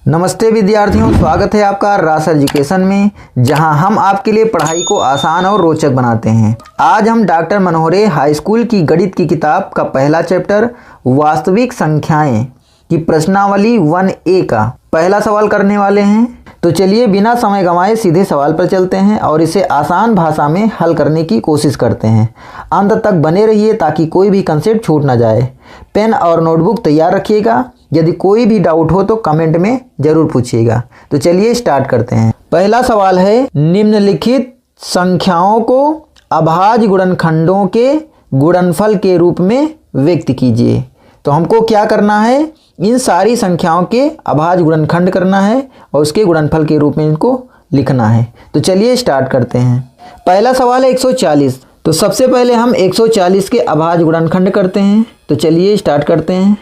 नमस्ते विद्यार्थियों, स्वागत है आपका रास एजुकेशन में, जहां हम आपके लिए पढ़ाई को आसान और रोचक बनाते हैं। आज हम डॉक्टर मनोहरे हाई स्कूल की गणित की किताब का पहला चैप्टर वास्तविक संख्याएं की प्रश्नावली 1A का पहला सवाल करने वाले हैं। तो चलिए बिना समय गंवाए सीधे सवाल पर चलते हैं और इसे आसान भाषा में हल करने की कोशिश करते हैं। अंत तक बने रहिए ताकि कोई भी कंसेप्ट छूट ना जाए। पेन और नोटबुक तैयार रखिएगा। यदि कोई भी डाउट हो तो कमेंट में ज़रूर पूछिएगा। तो चलिए स्टार्ट करते हैं। पहला सवाल है, निम्नलिखित संख्याओं को अभाज्य गुणनखंडों के गुणनफल के रूप में व्यक्त कीजिए। तो हमको क्या करना है, इन सारी संख्याओं के अभाज्य गुणनखंड करना है और उसके गुणनफल के रूप में इनको लिखना है। तो चलिए स्टार्ट करते हैं। पहला सवाल है 140। तो सबसे पहले हम 140 के अभाज्य गुणनखंड करते हैं। तो चलिए स्टार्ट करते हैं।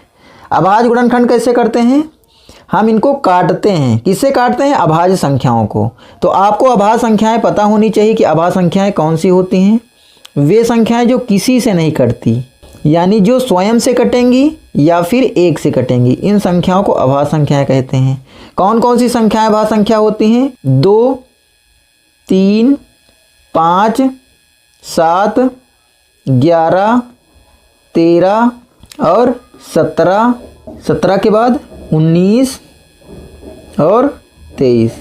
अभाज्य गुणनखंड कैसे करते हैं, हम इनको काटते हैं। किससे काटते हैं? अभाज्य संख्याओं को। तो आपको अभाज्य संख्याएं पता होनी चाहिए कि अभाज्य संख्याएं कौन सी होती हैं। वे संख्याएं जो किसी से नहीं कटती, यानी जो स्वयं से कटेंगी या फिर एक से कटेंगी, इन संख्याओं को अभाज्य संख्याएं कहते हैं। कौन कौन सी संख्याएं अभाज्य संख्या होती हैं? 2, 3, 5, 7, 11, 13 और 17। 17 के बाद 19 और 23।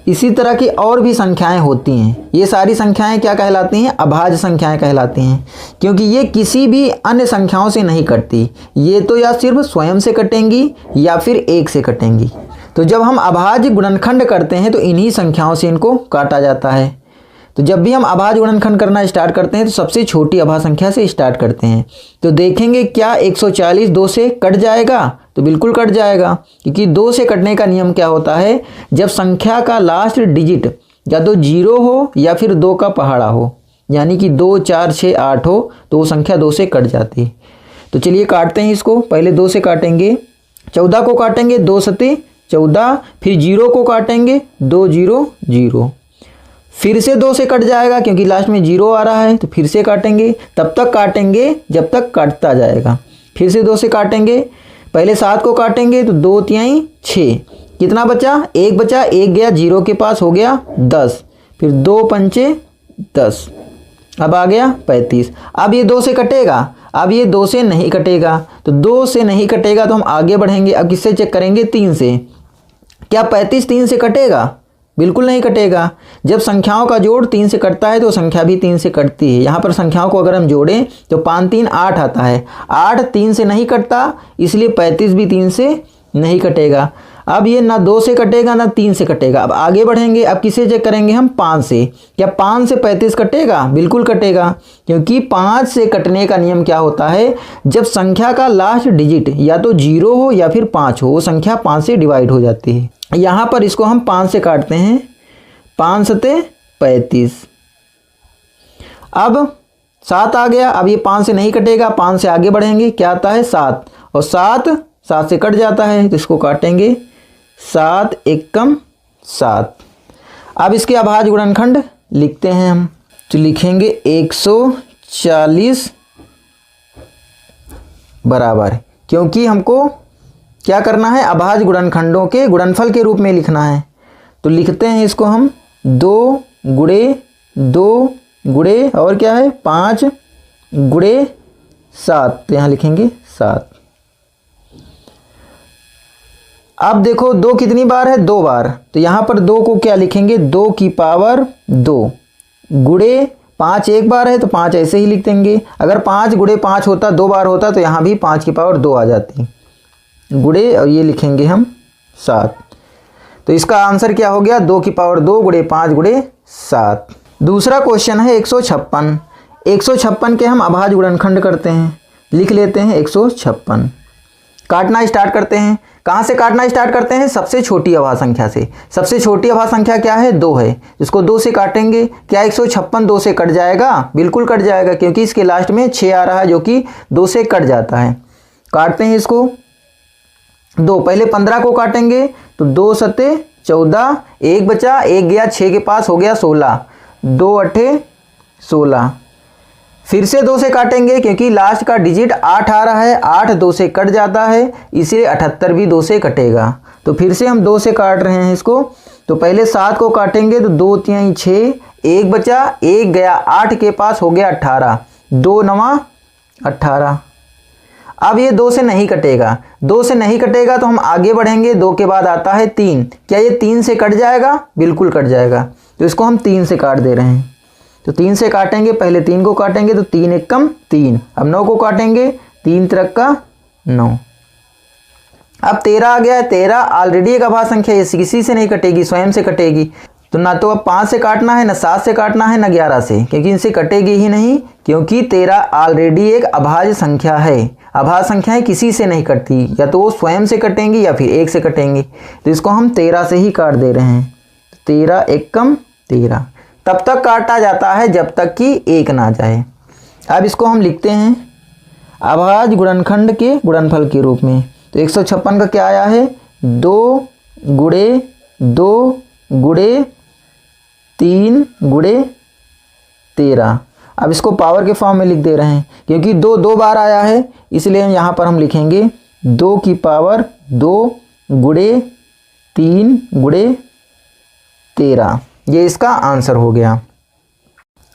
इसी तरह की और भी संख्याएं होती हैं। ये सारी संख्याएं क्या कहलाती हैं? अभाज्य संख्याएं कहलाती हैं, क्योंकि ये किसी भी अन्य संख्याओं से नहीं कटती। ये तो या सिर्फ स्वयं से कटेंगी या फिर एक से कटेंगी। तो जब हम अभाज्य गुणनखंड करते हैं तो इन्हीं संख्याओं से इनको काटा जाता है। तो जब भी हम अभाज्य गुणनखंड करना स्टार्ट करते हैं तो सबसे छोटी अभाज्य संख्या से स्टार्ट करते हैं। तो देखेंगे क्या 140 2 से कट जाएगा? तो बिल्कुल कट जाएगा, क्योंकि 2 से कटने का नियम क्या होता है, जब संख्या का लास्ट डिजिट या तो 0 हो या फिर 2 का पहाड़ा हो, यानी कि 2, 4, 6, 8 हो, तो वो संख्या 2 से कट जाती है। तो चलिए काटते हैं इसको। पहले 2 से काटेंगे, 14 को काटेंगे, 2 सते 14, फिर 0 को काटेंगे, 2 0 0, फिर से 2 से कट जाएगा क्योंकि लास्ट में 0 आ रहा है। तो फिर से काटेंगे, तब तक काटेंगे जब तक कटता जाएगा। फिर से 2 से काटेंगे, पहले 7 को काटेंगे तो 2 तिहाई 6, कितना बचा? 1 बचा, 1 गया 0 के पास, हो गया 10, फिर 2 पंचे 10, अब आ गया 35। अब ये 2 से कटेगा? अब ये 2 से नहीं कटेगा। तो 2 से नहीं कटेगा तो हम आगे बढ़ेंगे। अब किससे चेक करेंगे? 3 से। क्या 35 3 से कटेगा? बिल्कुल नहीं कटेगा। जब संख्याओं का जोड़ 3 से कटता है तो संख्या भी 3 से कटती है। यहाँ पर संख्याओं को अगर हम जोड़ें तो 5 3 8 आता है। 8 3 से नहीं कटता, इसलिए 35 भी 3 से नहीं कटेगा। अब ये ना 2 से कटेगा ना 3 से कटेगा। अब आगे बढ़ेंगे। अब किसे चेक करेंगे हम? 5 से। क्या 5 से 35 कटेगा? बिल्कुल कटेगा, क्योंकि 5 से कटने का नियम क्या होता है, जब संख्या का लास्ट डिजिट या तो 0 हो या फिर 5 हो, वो संख्या 5 से डिवाइड हो जाती है। यहाँ पर इसको हम 5 से काटते हैं। 5 सते 35। अब 7 आ गया। अब ये 5 से नहीं कटेगा, 5 से आगे बढ़ेंगे। क्या आता है? 7, और 7 से कट जाता है तो इसको काटेंगे। 7 एकम 7। अब इसके अभाज्य गुणनखंड लिखते हैं हम। तो लिखेंगे 140 बराबर, क्योंकि हमको क्या करना है, अभाज्य गुणनखंडों के गुणनफल के रूप में लिखना है। तो लिखते हैं इसको हम 2 गुणे 2 गुणे और क्या है 5 गुणे 7। तो यहाँ लिखेंगे 7। अब देखो 2 कितनी बार है? 2 बार। तो यहाँ पर 2 को क्या लिखेंगे? 2 की पावर 2 गुणे 5 एक बार है तो 5 ऐसे ही लिख देंगे। अगर 5 गुणे 5 होता, 2 बार होता, तो यहाँ भी 5 की पावर 2 आ जाती, गुणे और ये लिखेंगे हम 7। तो इसका आंसर क्या हो गया? 2 की पावर 2 गुणे 5 गुणे 7। दूसरा क्वेश्चन है 156। 156 के हम अभाज्य गुणनखंड करते हैं। लिख लेते हैं 156। काटना स्टार्ट करते हैं। कहाँ से काटना स्टार्ट करते हैं? सबसे छोटी अभाज्य संख्या से। सबसे छोटी अभाज्य संख्या क्या है? 2 है। इसको 2 से काटेंगे। क्या 156 2 से कट जाएगा? बिल्कुल कट जाएगा, क्योंकि इसके लास्ट में 6 आ रहा है जो कि 2 से कट जाता है। काटते हैं इसको। 2 पहले 15 को काटेंगे तो 2 सते 14, 1 बचा, 1 गया 6 के पास, हो गया 16, 2 अठे 16। फिर से 2 से काटेंगे क्योंकि लास्ट का डिजिट 8 आ रहा है, 8 2 से कट जाता है, इसलिए 78 भी 2 से कटेगा। तो फिर से हम 2 से काट रहे हैं इसको। तो पहले 7 को काटेंगे तो 2 3 6, 1 बचा, 1 गया, 8 के पास हो गया 18, 2 9 18। अब ये 2 से नहीं कटेगा, 2 से नहीं कटेगा तो हम आगे बढ़ेंगे। 2 के बाद आता है 3, क्या ये 3 से कट जाएगा? बिल्कुल कट जाएगा। तो इसको हम 3 से काट दे रहे हैं। तो 3 से काटेंगे, पहले 3 को काटेंगे तो 3 1 कम 3। अब 9 को काटेंगे, 3 3 का 9। अब 13 आ गया है। 13 ऑलरेडी एक अभाज्य संख्या है, ये किसी से नहीं कटेगी, स्वयं से कटेगी। तो ना तो अब 5 से काटना है, ना 7 से काटना है, ना 11 से, क्योंकि इनसे कटेगी ही नहीं, क्योंकि 13 ऑलरेडी एक अभाज्य संख्या है। अभाज्य संख्याएं किसी से नहीं कटती, या तो वो स्वयं से कटेंगी या फिर 1 से कटेंगी। तो इसको हम 13 से ही काट दे रहे हैं। 13 1 कम 13। तब तक काटा जाता है जब तक कि 1 ना जाए। अब इसको हम लिखते हैं अभाज्य गुणनखंड के गुणनफल के रूप में। तो 156 का क्या आया है? 2 गुणे 2 गुणे 3 गुणे 13। अब इसको पावर के फॉर्म में लिख दे रहे हैं, क्योंकि 2 2 बार आया है, इसलिए यहाँ पर हम लिखेंगे 2 की पावर 2 गुणे 3 गुणे 13। ये इसका आंसर हो गया।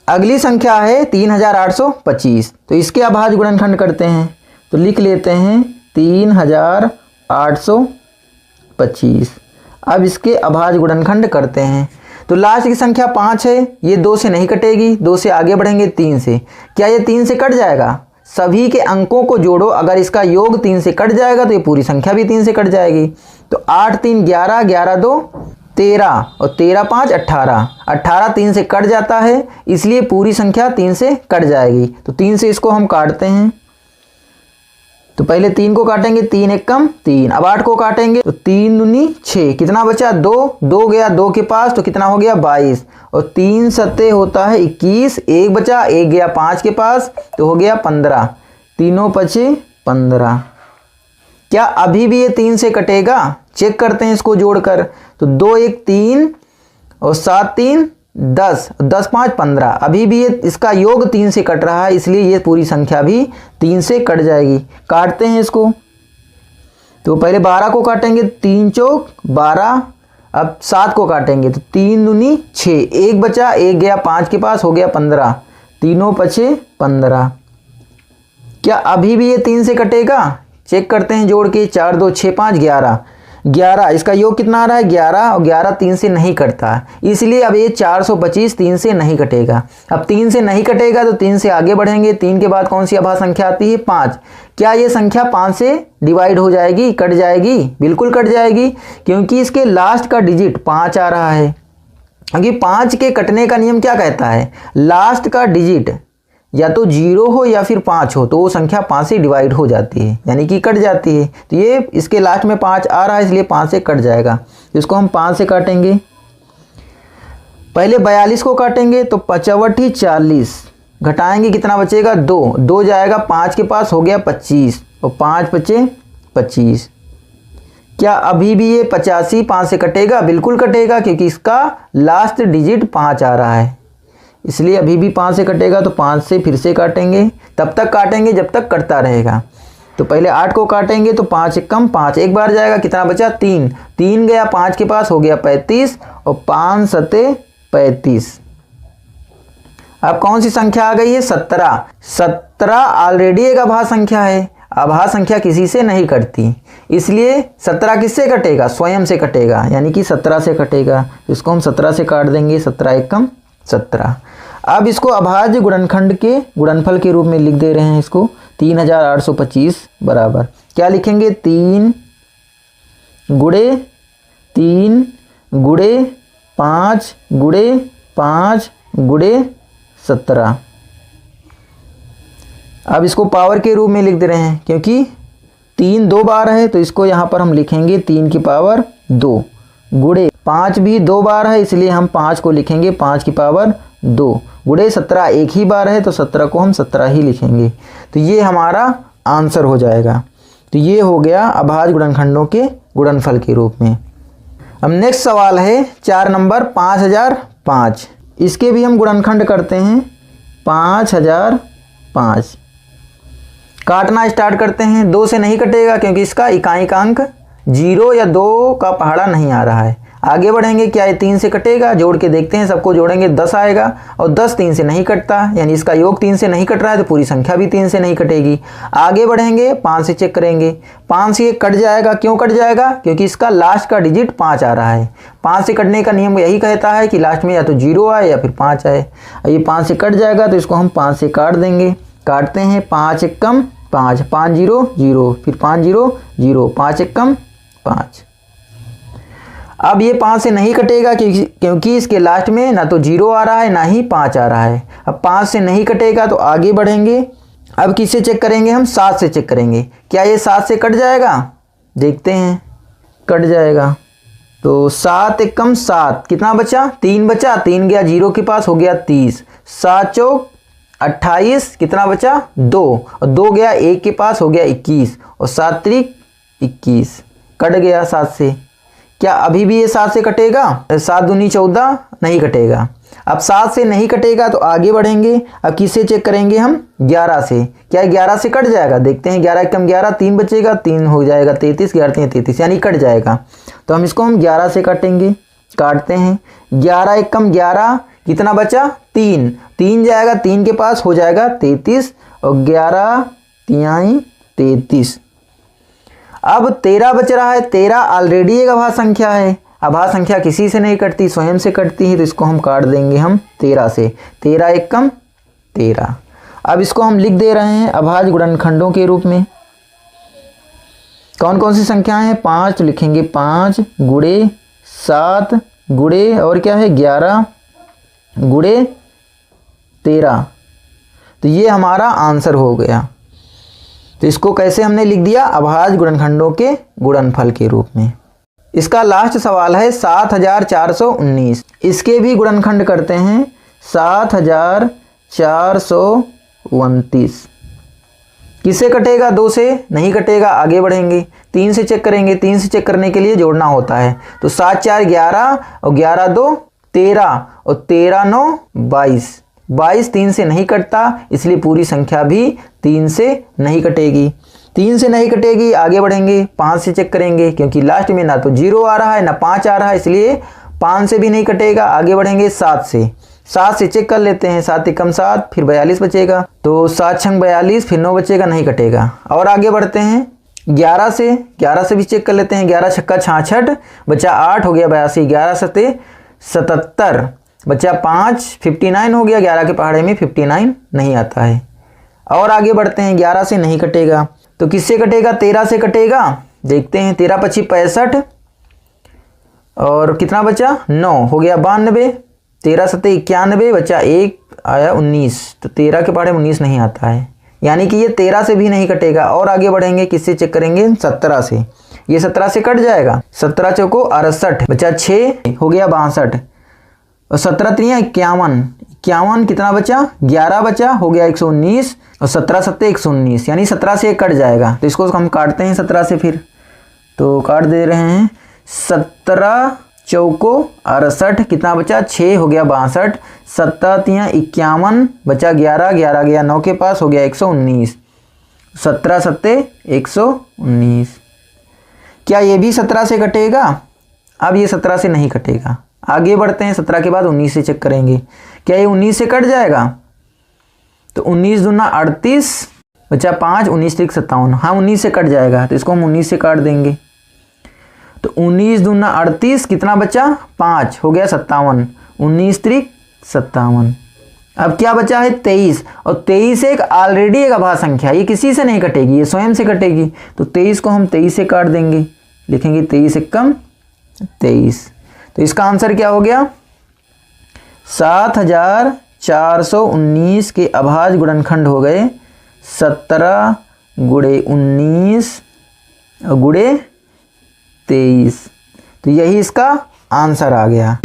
अगली संख्या है 3825। तो इसके अभाज्य गुणनखंड करते हैं। तो लिख लेते हैं 3825। अब इसके अभाज्य गुणनखंड करते हैं। तो लास्ट की संख्या 5 है, ये 2 से नहीं कटेगी। 2 से आगे बढ़ेंगे 3 से, क्या ये 3 से कट जाएगा? सभी के अंकों को जोड़ो, अगर इसका योग 3 से कट जाएगा तो ये पूरी संख्या भी 3 से कट जाएगी। तो 8 3 11, 11 2 13 और 13 5 18। 18 3 से कट जाता है, इसलिए पूरी संख्या 3 से कट जाएगी। तो 3 से इसको हम काटते हैं। तो पहले 3 को काटेंगे, 3 1 कम 3। अब 8 को काटेंगे तो 3 दूनी 6, कितना बचा? 2 2 गया 2 के पास, तो कितना हो गया? 22। और 3 सत्ते होता है 21, 1 बचा, 1 गया 5 के पास, तो हो गया 15। तीनों पचे 15। क्या अभी भी ये 3 से कटेगा? चेक करते हैं इसको जोड़कर। तो 2 1 3 और 7 3 10, 10 5 15। अभी भी ये इसका योग 3 से कट रहा है, इसलिए ये पूरी संख्या भी 3 से कट जाएगी। काटते हैं इसको। तो पहले 12 को काटेंगे, 3 चौक 12। अब 7 को काटेंगे तो 3 दूनी 6, 1 बचा, 1 गया 5 के पास, हो गया 15। तीनों पचे 15। क्या अभी भी ये 3 से कटेगा? चेक करते हैं जोड़ के। 4 2 6 5 11, 11 इसका योग कितना आ रहा है? 11, और 11 3 से नहीं कटता, इसलिए अब ये 425 3 से नहीं कटेगा। अब 3 से नहीं कटेगा तो 3 से आगे बढ़ेंगे। 3 के बाद कौन सी अभाज्य संख्या आती है? 5। क्या ये संख्या 5 से डिवाइड हो जाएगी, कट जाएगी? बिल्कुल कट जाएगी, क्योंकि इसके लास्ट का डिजिट 5 आ रहा है। क्योंकि 5 के कटने का नियम क्या कहता है? लास्ट का डिजिट या तो 0 हो या फिर 5 हो, तो वो संख्या 5 से डिवाइड हो जाती है, यानी कि कट जाती है। तो ये इसके लास्ट में 5 आ रहा है, इसलिए 5 से कट जाएगा। इसको हम 5 से काटेंगे। पहले 42 को काटेंगे तो 55 40, घटाएंगे कितना बचेगा? 2 2 जाएगा 5 के पास, हो गया 25, और 5 बचे 25। क्या अभी भी ये 85 5 से कटेगा? बिल्कुल कटेगा, क्योंकि इसका लास्ट डिजिट 5 आ रहा है, इसलिए अभी भी 5 से कटेगा। तो 5 से फिर से काटेंगे, तब तक काटेंगे जब तक कटता रहेगा। तो पहले 8 को काटेंगे तो 5 1 कम 5, एक बार जाएगा, कितना बचा? 3 3 गया 5 के पास, हो गया 35, और 5 सते 35। अब कौन सी संख्या आ गई है? 17। 17 ऑलरेडी एक अभाज्य संख्या है, अभाज्य संख्या किसी से नहीं कटती, इसलिए 17 किससे कटेगा? स्वयं से कटेगा, यानी कि 17 से कटेगा। इसको हम 17 से काट देंगे। 17 1 कम 17। अब इसको अभाज्य गुणनखंड के गुणनफल के रूप में लिख दे रहे हैं। इसको 3825 बराबर क्या लिखेंगे? 3 गुणे 3 गुणे 5 गुणे 5 गुणे 17। अब इसको पावर के रूप में लिख दे रहे हैं, क्योंकि 3 2 बार है, तो इसको यहाँ पर हम लिखेंगे 3 की पावर 2 गुणे 5 भी 2 बार है, इसलिए हम 5 को लिखेंगे 5 की पावर 2 गुणे 17 एक ही बार है, तो 17 को हम 17 ही लिखेंगे। तो ये हमारा आंसर हो जाएगा। तो ये हो गया अभाज्य गुणनखंडों के गुणनफल के रूप में। अब नेक्स्ट सवाल है 4 नंबर 5005। इसके भी हम गुणनखंड करते हैं। 5005 काटना स्टार्ट करते हैं। 2 से नहीं कटेगा, क्योंकि इसका इकाई का अंक जीरो या 2 का पहाड़ा नहीं आ रहा है। आगे बढ़ेंगे, क्या ये 3 से कटेगा? जोड़ के देखते हैं, सबको जोड़ेंगे 10 आएगा और 10 3 से नहीं कटता, यानी इसका योग 3 से नहीं कट रहा है तो पूरी संख्या भी 3 से नहीं कटेगी। आगे बढ़ेंगे, 5 से चेक करेंगे, 5 से ये कट जाएगा। क्यों कट जाएगा? क्योंकि इसका लास्ट का डिजिट 5 आ रहा है। 5 से कटने का नियम यही कहता है कि लास्ट में या तो 0 आए या फिर 5 आए। ये 5 से कट जाएगा तो इसको हम 5 से काट देंगे। काटते हैं, 5 एकम 5, 5 0 0, फिर 5 0 0, 5 एकम 5। अब ये 5 से नहीं कटेगा क्योंकि इसके लास्ट में ना तो 0 आ रहा है ना ही 5 आ रहा है। अब 5 से नहीं कटेगा तो आगे बढ़ेंगे। अब किससे चेक करेंगे? हम 7 से चेक करेंगे। क्या ये 7 से कट जाएगा? देखते हैं, कट जाएगा। तो 7 एकम 7, कितना बचा? 3 बचा। 3 गया 0 के पास, हो गया 30। 7 चौक 28, कितना बचा? 2, और 2 गया 1 के पास, हो गया 21, और 7 त्रिक 21, कट गया 7 से। क्या अभी भी ये 7 से कटेगा? 7 दूनी 14, नहीं कटेगा। अब 7 से नहीं कटेगा तो आगे बढ़ेंगे। अब किससे चेक करेंगे? हम 11 से। क्या 11 से कट जाएगा? देखते हैं, 11 एकम 11, 3 बचेगा, 3 हो जाएगा 33, 11 3 33, यानी कट जाएगा। तो हम इसको 11 से काटेंगे। काटते हैं, 11 एकम 11, कितना बचा? 3, 3 जाएगा 3 के पास, हो जाएगा 33, और 11 तिहाई 33। अब 13 बच रहा है। 13 ऑलरेडी एक अभाज्य संख्या है। अभाज्य संख्या किसी से नहीं कटती, स्वयं से कटती है, तो इसको हम काट देंगे हम 13 से। 13 एकम 13। अब इसको हम लिख दे रहे हैं अभाज्य गुणनखंडों के रूप में। कौन कौन सी संख्याएं हैं? 5 तो लिखेंगे, 5 गुणे 7 गुणे और क्या है 11 गुणे 13। तो ये हमारा आंसर हो गया। तो इसको कैसे हमने लिख दिया? अभाज्य गुणनखंडों के गुणनफल के रूप में। इसका लास्ट सवाल है 7419। इसके भी गुणनखंड करते हैं, 7429। किससे कटेगा? 2 से नहीं कटेगा। आगे बढ़ेंगे, 3 से चेक करेंगे। 3 से चेक करने के लिए जोड़ना होता है, तो 7 4 11, और 11 2 13, और 13 9 22। 22 3 से नहीं कटता, इसलिए पूरी संख्या भी 3 से नहीं कटेगी। 3 से नहीं कटेगी। आगे बढ़ेंगे, 5 से चेक करेंगे, क्योंकि लास्ट में ना तो 0 आ रहा है ना 5 आ रहा है, इसलिए 5 से भी नहीं कटेगा। आगे बढ़ेंगे 7 से। 7 से चेक कर लेते हैं, 7 एकम 7, फिर 42 बचेगा, तो 7 छंग 42, फिर 9 बचेगा, नहीं कटेगा। और आगे बढ़ते हैं 11 से। 11 से भी चेक कर लेते हैं, 11 छक्का 66, बचा 8, हो गया 82, 11 सते 77, बचा 5, 59 हो गया। 11 के पहाड़े में 59 नहीं आता है। और आगे बढ़ते हैं, 11 से नहीं कटेगा तो किससे कटेगा? 13 से कटेगा। देखते हैं, 13 पची 65, और कितना बचा? 9, हो गया 92, 13 सते 91, बचा 1 आया 19, तो 13 के पहाड़े में 19 नहीं आता है, यानी कि ये 13 से भी नहीं कटेगा। और आगे बढ़ेंगे, किससे चेक करेंगे? 17 से। ये 17 से कट जाएगा। 17 चौको 68, बचा 6, हो गया 62, और 17 3 51, 51 कितना बचा? 11 बचा, हो गया 119, और 17 सत्ते 119, यानी 17 से कट जाएगा। तो इसको हम काटते हैं 17 से, फिर तो काट दे रहे हैं। 17 चौको 68, कितना बचा? 6, हो गया 62, 17 3 51, बचा 11, 11 गया 9 के पास, हो गया 119, 17 सत्ते 119। क्या ये भी 17 से कटेगा? अब ये 17 से नहीं कटेगा। आगे बढ़ते हैं, 17 के बाद 19 से चेक करेंगे। क्या ये 19 से कट जाएगा? तो 19 दूना 38, बचा 5, 19 त्रिक 57, हाँ 19 से कट जाएगा, तो इसको हम 19 से काट देंगे। तो 19 दूना 38, कितना बचा? 5, हो गया 57, 19 त्रिक 57। अब क्या बचा है? 23, और 23 एक ऑलरेडी एक अभाज्य संख्या, ये किसी से नहीं कटेगी, ये स्वयं से कटेगी। तो 23 को हम 23 से काट देंगे, लिखेंगे 23 एकम 23। तो इसका आंसर क्या हो गया? 7419 के अभाज्य गुणनखंड हो गए 17 गुणे 19 गुणे 23। तो यही इसका आंसर आ गया।